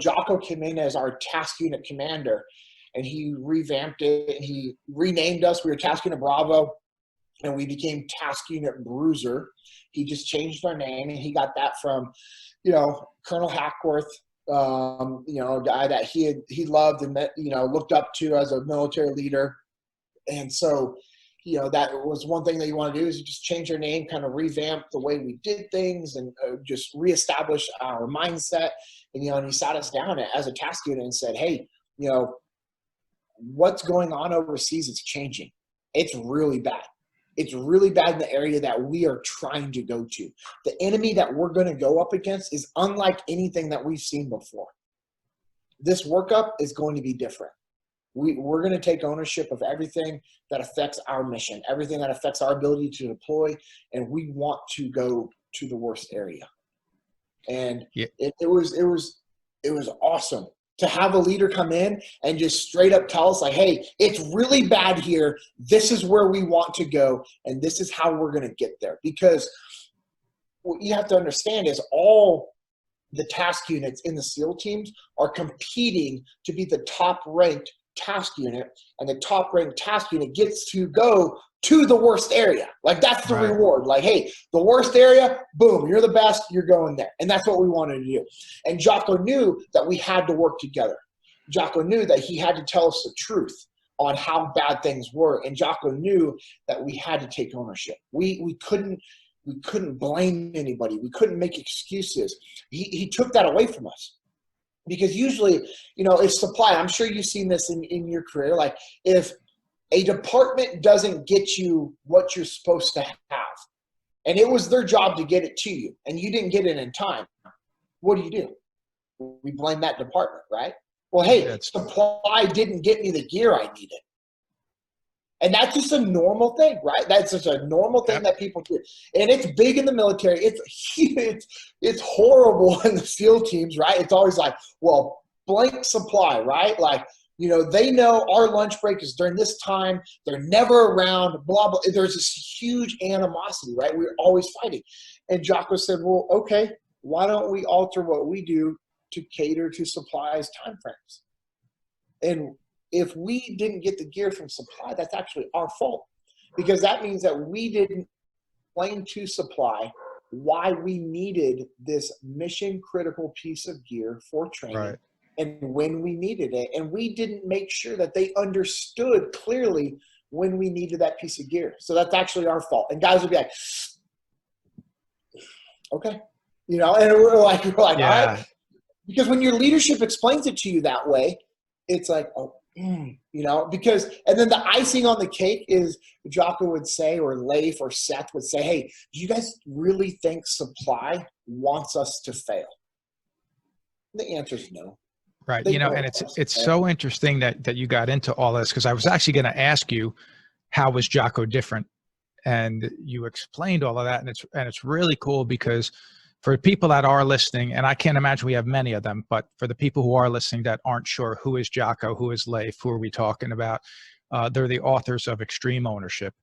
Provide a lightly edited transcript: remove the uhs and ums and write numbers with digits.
Jocko came in as our task unit commander, and he revamped it, and he renamed us. We were Task Unit Bravo, and we became Task Unit Bruiser. He just changed our name, and he got that from, Colonel Hackworth, a guy that he loved and that, looked up to as a military leader. And so, that was one thing that you want to do, is you just change your name, kind of revamp the way we did things, and just reestablish our mindset. And, and he sat us down as a task unit and said, hey, what's going on overseas is changing. It's really bad. It's really bad in the area that we are trying to go to. The enemy that we're going to go up against is unlike anything that we've seen before. This workup is going to be different. We're going to take ownership of everything that affects our mission, everything that affects our ability to deploy, and we want to go to the worst area. And it was awesome to have a leader come in and just straight up tell us, like, hey, it's really bad here. This is where we want to go, and this is how we're going to get there. Because what you have to understand is all the task units in the SEAL teams are competing to be the top-ranked task unit, and the top-ranked task unit gets to go to the worst area. Like, that's the reward. Like, hey, the worst area, boom, you're the best, you're going there. And that's what we wanted to do. And Jocko knew that we had to work together. Jocko knew that he had to tell us the truth on how bad things were. And Jocko knew that we had to take ownership. We couldn't blame anybody. We couldn't make excuses. He took that away from us. Because usually, if supply, I'm sure you've seen this in your career, like if a department doesn't get you what you're supposed to have, and it was their job to get it to you, and you didn't get it in time, what do? We blame that department, right? Well, hey, supply didn't get me the gear I needed. And that's just a normal thing, right? That's just a normal thing that people do. And it's big in the military. It's horrible in the SEAL teams, right? It's always like, well, blank supply, right? Like, they know our lunch break is during this time. They're never around, blah, blah. There's this huge animosity, right? We're always fighting. And Jocko said, well, okay, why don't we alter what we do to cater to supply's time frames? And if we didn't get the gear from supply, that's actually our fault, because that means that we didn't explain to supply why we needed this mission critical piece of gear for training and when we needed it. And we didn't make sure that they understood clearly when we needed that piece of gear. So that's actually our fault. And guys would be like, okay, and we're like, all right. Because when your leadership explains it to you that way, it's like, oh, because, and then the icing on the cake is Jocko would say, or Leif or Seth would say, hey, do you guys really think supply wants us to fail? The answer is no. Right. And it's so interesting that you got into all this, because I was actually going to ask you, how was Jocko different? And you explained all of that. And it's really cool, because for people that are listening, and I can't imagine we have many of them, but for the people who are listening that aren't sure, who is Jocko, who is Leif, who are we talking about? They're the authors of Extreme Ownership.